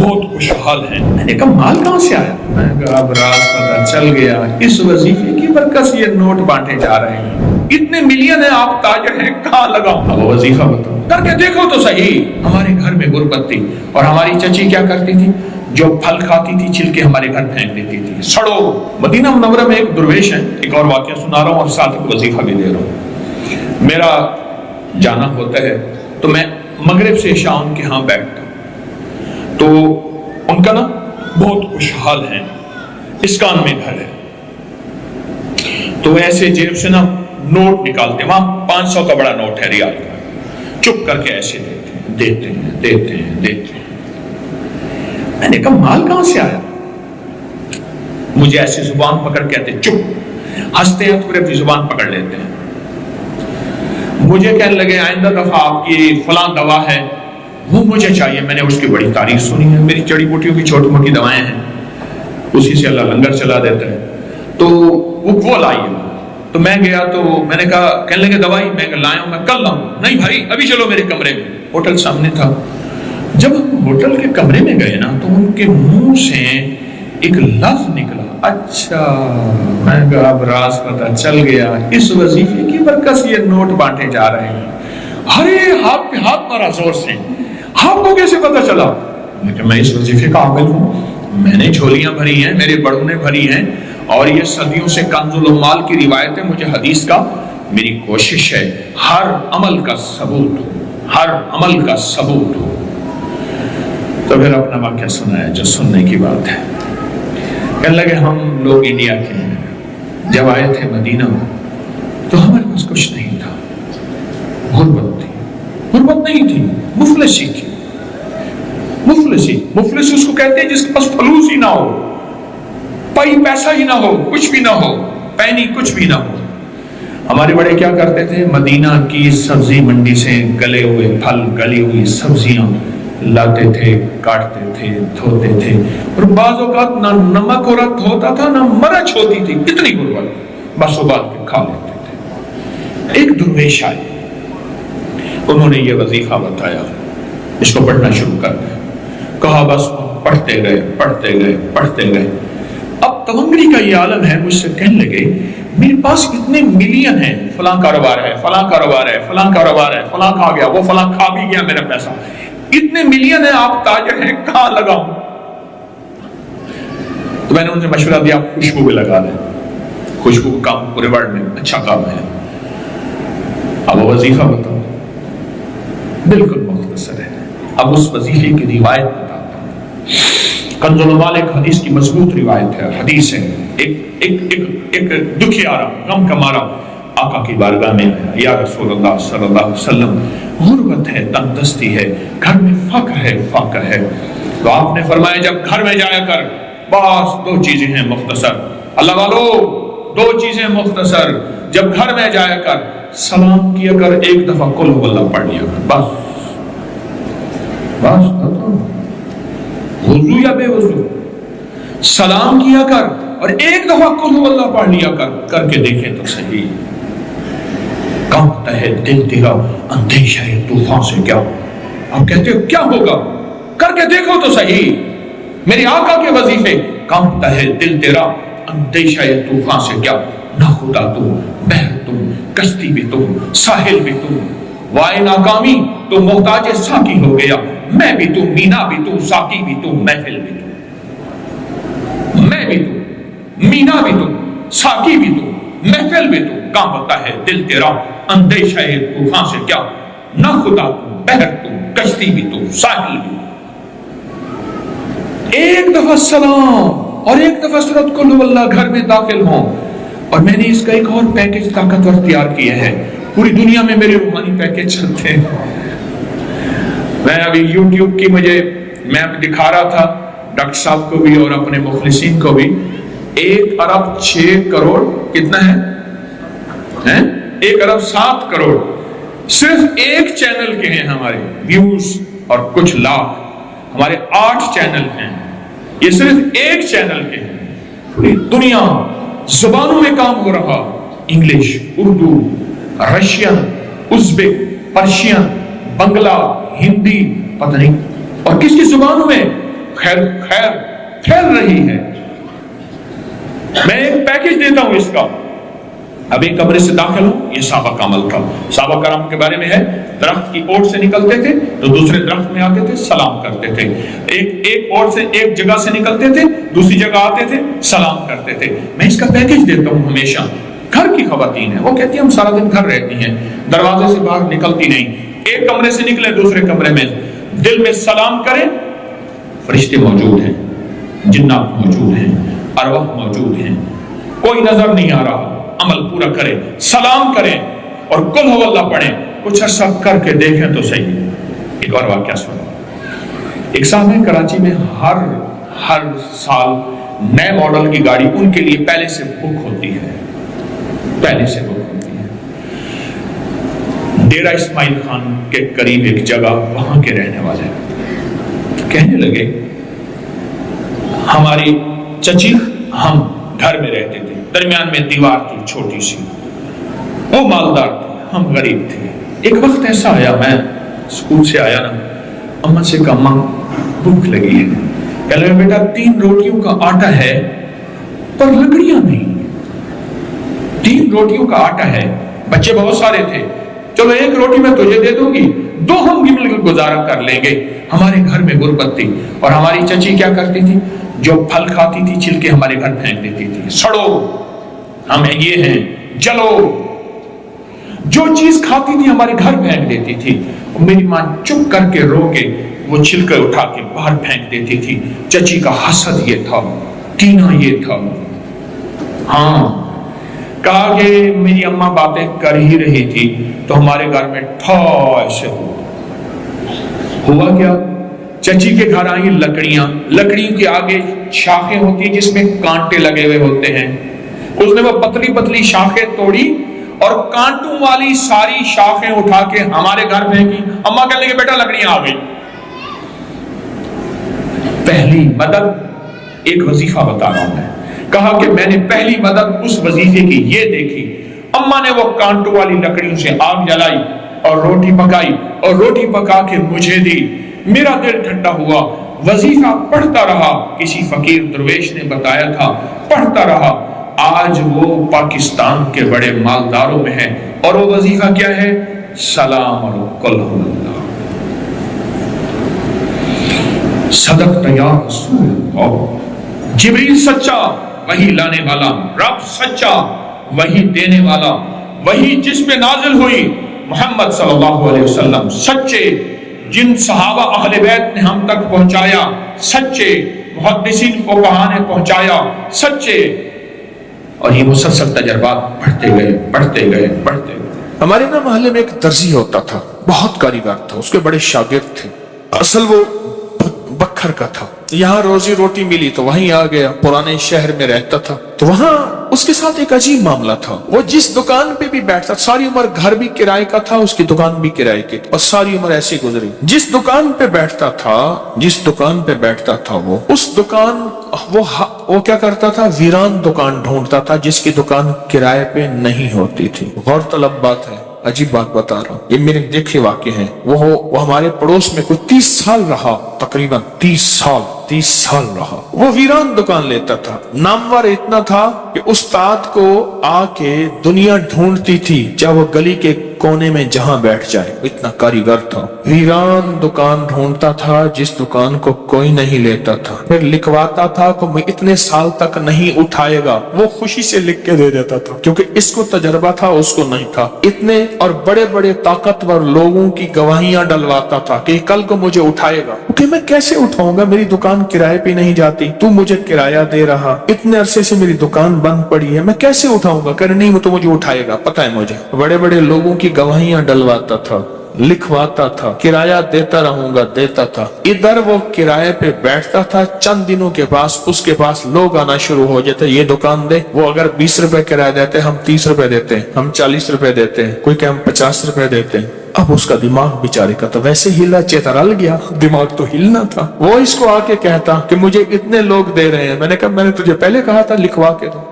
بہت خوشحال ہیں۔ میں نے کہا مال کہاں سے آیا؟ میں نے کہا اب راز پتہ چل گیا، اس وظیفے کی برکت سے یہ نوٹ بانٹے جا رہے ہیں، اتنے ملین ہیں، آپ تاجر ہیں، کہاں لگاؤں؟ اب وظیفہ بتاؤ، کر کے دیکھو تو صحیح۔ ہمارے گھر میں غربت تھی اور ہماری چچی کیا کرتی تھی؟ جو پھل کھاتی تھی چھل کے ہمارے گھر پھینک دیتی تھی، سڑو۔ مدینہ منورہ میں ایک درویش ہے، ایک اور واقعہ سنا رہا ہوں اور ساتھ ایک وظیفہ بھی دے رہا ہوں۔ میرا جانا ہوتا ہے تو میں مغرب سے عشاء ان کے ہاں بیٹھتا ہوں، تو ان کا نا بہت خوشحال ہے، اسکان میں گھر ہے، تو ایسے جیب سے نا نوٹ نکالتے ہیں، وہاں 500 کا بڑا نوٹ ہے ریال کا، چپ کر کے ایسے دیتے ہیں۔ میں نے کہا مال کہاں سے آیا؟ مجھے ایسے زبان پکڑ کہتے چپ، ہنستے ہیں تو پھر اپنی زبان پکڑ لیتے ہیں۔ مجھے کہنے لگے آئندہ دفعہ آپ کی فلاں دوا ہے وہ مجھے چاہیے، میں نے اس کی بڑی تعریف سنی ہے، میری جڑی بوٹیوں کی چھوٹی موٹی دوائیں ہیں، اسی سے اللہ لنگر چلا دیتا ہے، تو وہ لائیے۔ تو میں گیا تو میں نے کہا، کہنے لگے دوائی، میں لائے ہوں، میں کل لاؤں۔ نہیں بھائی ابھی چلو میرے کمرے میں، ہوٹل سامنے تھا۔ جب ہم ہوٹل کے کمرے میں گئے نا تو ان کے منہ سے ایک لفظ نکلا، اچھا۔ میں نے کہا اب راز پتہ چل گیا، اس وظیفے کی برکت سے یہ نوٹ بانٹے جا رہے ہیں۔ ہرے ہاتھ پہ ہاتھ مارا زور سے، آپ کو کیسے پتہ چلا؟ میں اس وظیفے کا عامل ہوں، میں نے جھولیاں بھری ہیں، میرے بڑوں نے بھری ہیں، اور یہ صدیوں سے کنز الاموال کی روایت ہے، مجھے حدیث کا، میری کوشش ہے ہر عمل کا ثبوت ہو، ہر عمل کا ثبوت ہو۔ تو پھر اپنا واقعہ سنایا جو سننے کی بات ہے۔ کہنے لگے ہم لوگ انڈیا کے ہیں، جب آئے تھے مدینہ تو ہمارے پاس کچھ نہیں تھا، غربت تھی، غربت نہیں تھی، مفلسی تھی، مفلس اس کو کہتے ہیں جس کے پاس فلوس ہی نہ ہو، پائی پیسہ ہی نہ ہو، کچھ بھی نہ ہو، پینی کچھ بھی نہ ہو۔ ہمارے بڑے کیا کرتے تھے؟ مدینہ کی سبزی منڈی سے گلے ہوئے پھل، گلی ہوئی سبزیاں لاتے تھے، کاٹتے تھے، دھوتے تھے، اور بعض اوقات نہ نمک عورت ہوتا تھا نہ مرچ ہوتی تھی، اتنی غربت، بس ابال کے کھا لیتے تھے۔ ایک درویش آئے، انہوں نے یہ وظیفہ بتایا، اس کو پڑھنا شروع کر دیا، کہا بس پڑھتے گئے۔ اب تونگری کا یہ عالم ہے، مجھ سے کہنے لگے میرے پاس اتنے ملین ہیں، فلاں کاروبار ہے، فلاں کھا گیا، وہ فلاں کھا بھی گیا میرا پیسہ، اتنے ملین ہیں، آپ تاجر ہیں، کہاں لگاؤں؟ تو میں نے ان سے مشورہ دیا خوشبو پہ لگا دیں، خوشبو کا کام پورے ورلڈ میں اچھا کام ہے۔ اب وہ وظیفہ بتاؤ، بالکل مختصر ہے، اب اس وظیفے کی روایت بتاتا ہوں۔ کنز الاموال ایک حدیث کی مضبوط روایت ہے، حدیث ہے، ایک دکھیارا، غم کا مارا آقا کی بارگاہ میں، یا رسول اللہ صلی اللہ علیہ وسلم، غربت ہے، تنگ دستی ہے، گھر میں فقر ہے، تو آپ نے فرمایا جب گھر میں جایا کر، بس 2 چیزیں ہیں مختصر، اللہ والو 2 چیزیں مختصر، جب گھر میں جایا کر سلام کیا کر، ایک دفعہ قل هو اللہ پڑھ لیا کر، بس وضو یا بے وضو سلام کیا کر اور ایک دفعہ قل هو اللہ پڑھ لیا کر کے دیکھیں تو صحیح، کانپتا ہے دل تیرا اندیشہ ہے طوفان سے کیا؟ آپ کہتے ہو کیا ہوگا؟ کر کے دیکھو تو صحیح، میرے آقا کے وظیفے، کانپتا ہے دل تیرا اندیشہ ہے طوفان سے کیا؟ نہ خدا تم، بحر تم، کشتی بھی تم، ساحل بھی تم، وائے ناکامی تو محتاج ساقی ہو گیا، میں بھی تم، مینا بھی تم، ساقی بھی تم، محفل بھی تم، میں بھی تم، مینا بھی تم، ساقی بھی تم، محفل بھی تم، کانپتا ہے دل تیرا اندیشہ ہے طوفان سے کیا؟ نہ خدا تم، بحر تم، کشتی بھی تم، ساحل بھی تم۔ ایک دفعہ سلام اور ایک دفعہ سورۃ قل هو اللہ گھر میں داخل ہوں، اور میں نے اس کا ایک اور پیکج طاقتور تیار کیا ہے، پوری دنیا میں میرے روحانی پیکج چلتے ہیں۔ میں ابھی یوٹیوب کی میں دکھا رہا تھا ڈاکٹر صاحب کو بھی اور اپنے مخلصین کو بھی، 1 ارب 6 کروڑ کتنا ہے؟ 1 ارب 7 کروڑ صرف ایک چینل کے ہیں ہمارے ویوز، اور کچھ لاکھ، ہمارے 8 چینل ہیں، یہ صرف ایک چینل کے ہیں، پوری دنیا زبانوں میں کام ہو رہا، انگلش، اردو، رشین، ازبک، پرشین، بنگلہ، ہندی، پتہ نہیں اور کس کی زبانوں میں، خیر خیر پھیل رہی ہے. میں ایک پیکج دیتا ہوں اس کا. اب ایک کمرے سے داخل ہوں، یہ صحابہ کا عمل تھا. صحابہ کرام کے بارے میں ہے، درخت کی اوٹ سے نکلتے تھے تو دوسرے درخت میں آتے تھے، سلام کرتے تھے. ایک اوٹ سے ایک جگہ سے نکلتے تھے، دوسری جگہ آتے تھے، سلام کرتے تھے. میں اس کا پیکج دیتا ہوں ہمیشہ. گھر کی خواتین ہیں، وہ کہتی ہیں ہم سارا دن گھر رہتی ہیں، دروازے سے باہر نکلتی نہیں. ایک کمرے سے نکلے دوسرے کمرے میں، دل میں سلام کریں. فرشتے موجود ہیں، جنات موجود ہیں، ارواح موجود ہیں، کوئی نظر نہیں آ رہا. عمل پورا کریں، سلام کریں اور قل ہو اللہ پڑھیں. کچھ عرصہ کر کے دیکھیں تو صحیح. ایک اور واقعہ سنو. ایک صاحب ہے کراچی میں، ہر سال نئے ماڈل کی گاڑی ان کے لیے پہلے سے بک ہوتی ہے. ڈیرہ اسماعیل خان کے قریب ایک جگہ، وہاں کے رہنے والے کہنے لگے ہماری چچی، ہم گھر میں رہتے تھے، درمیان میں دیوار تھی چھوٹی سی، وہ مالدار تھے، ہم غریب تھے. ایک وقت ایسا آیا، میں اسکول سے آیا نا، اماں سے کہا اماں بھوک لگی ہے. کہنے لگا بیٹا 3 روٹیوں کا آٹا ہے پر لکڑیاں نہیں. 3 روٹیوں کا آٹا ہے، بچے بہت سارے تھے، چلو 1 روٹی میں تجھے دے دوں گی، 2 ہم مل کر گزارا کر لیں گے. ہمارے گھر میں غربت تھی اور ہماری چچی کیا کرتی تھی، جو پھل کھاتی تھی چھل کے ہمارے گھر پھینک دیتی تھی. سڑو، ہم یہ ہیں، جلو. جو چیز کھاتی تھی ہمارے گھر پھینک دیتی تھی. میری ماں چپ کر کے رو کے وہ چھلکے اٹھا کے باہر پھینک دیتی تھی. چچی کا حسد یہ تھا، کینہ یہ تھا. ہاں، کہا کہ میری اماں باتیں کر ہی رہی تھی تو ہمارے گھر میں ایسے ہوا کیا، چچی کے گھر آئی لکڑیوں کے آگے شاخیں ہوتی ہیں جس میں کانٹے لگے ہوئے ہوتے ہیں. اس نے وہ پتلی پتلی شاخیں توڑی اور کانٹوں والی ساری شاخیں اٹھا کے ہمارے گھر پھینکی. اماں کہنے لگے بیٹا لکڑیاں آ گئی. پہلی مدد ایک وظیفہ بتا رہا ہوں میں. کہا کہ میں نے پہلی مدد اس وظیفے کی یہ دیکھی، اماں نے وہ کانٹوں والی لکڑیوں سے آگ جلائی اور روٹی پکائی اور روٹی پکا کے مجھے دی. میرا دل ٹھنڈا ہوا. وظیفہ پڑھتا رہا، کسی فقیر درویش نے بتایا تھا، پڑھتا رہا. آج وہ پاکستان کے بڑے مالداروں میں ہے اور وہ وظیفہ کیا ہے؟ سلام اور قل ہو اللہ. صدقت یا رسول اللہ. جبریل سچا، وہی لانے والا. رب سچا، وہی دینے والا. وہی جس پہ نازل ہوئی محمد صلی اللہ علیہ وسلم سچے. جن صحابہ اہل بیت نے ہم تک پہنچایا سچے. محدثین فقہاء نے پہنچایا سچے. اور یہ مسلسل تجربات بڑھتے گئے. ہمارے نا محلے میں ایک درزی ہوتا تھا، بہت کاریگر تھا، اس کے بڑے شاگرد تھے. اصل وہ بکھر کا تھا. یہاں روزی روٹی ملی تو وہیں آ گیا. پرانے شہر میں رہتا تھا تو وہاں اس کے ساتھ ایک عجیب معاملہ تھا. وہ جس دکان پہ بھی بیٹھتا، ساری عمر گھر بھی کرائے کا تھا، اس کی دکان بھی کرائے کی، اور ساری عمر ایسے گزری. جس دکان پہ بیٹھتا تھا وہ اس دکان وہ کیا کرتا تھا، ویران دکان ڈھونڈتا تھا جس کی دکان کرائے پہ نہیں ہوتی تھی. غور طلب بات ہے، عجیب بات بتا رہا ہوں، یہ میرے دیکھے واقع ہیں. وہ ہمارے پڑوس میں کوئی 30 سال رہا، تقریباً 30 سال رہا. وہ ویران دکان لیتا تھا. نامور اتنا تھا کہ استاد کو آ کے دنیا ڈھونڈتی تھی چاہے وہ گلی کے کونے میں جہاں بیٹھ جائے. اتنا کاریگر تھا. ویران دکان ڈھونڈتا تھا جس دکان کو کوئی نہیں لیتا تھا. پھر لکھواتا تھا کہ میں اتنے سال تک نہیں اٹھائے گا. وہ خوشی سے لکھ کے دے دیتا تھا کیونکہ اس کو تجربہ تھا، اس کو نہیں تھا. اتنے اور بڑے بڑے طاقتور لوگوں کی گواہیاں ڈلواتا تھا کہ کل کو مجھے اٹھائے گا. کہ میں کیسے اٹھاؤں گا، میری دکان کرائے پہ نہیں جاتی، تو مجھے کرایہ دے رہا، اتنے عرصے سے میری دکان بند پڑی ہے، میں کیسے اٹھاؤں گا. کہ نہیں وہ تو مجھے اٹھائے گا، پتہ ہے مجھے. بڑے بڑے لوگوں کی گواہیاں ڈلواتا تھا، لکھواتا تھا، کرایہ دیتا رہوں گا، دیتا تھا. ادھر وہ کرایے پہ بیٹھتا تھا. چند دنوں کے پاس اس کے پاس لوگ آنا شروع ہو جاتے، یہ دکان دے. وہ اگر 20 روپے کرایہ دیتے، ہم 30 روپے دیتے ہیں، ہم 40 روپے دیتے ہیں، کوئی کہ ہم 50 روپے دیتے ہیں. اب اس کا دماغ بیچارے کا تو ویسے ہلا چیترل گیا، دماغ تو ہلنا تھا. وہ اس کو آ کے کہتا کہ مجھے اتنے لوگ دے رہے ہیں. میں نے کہا میں نے تجھے پہلے کہا تھا لکھوا کے دو.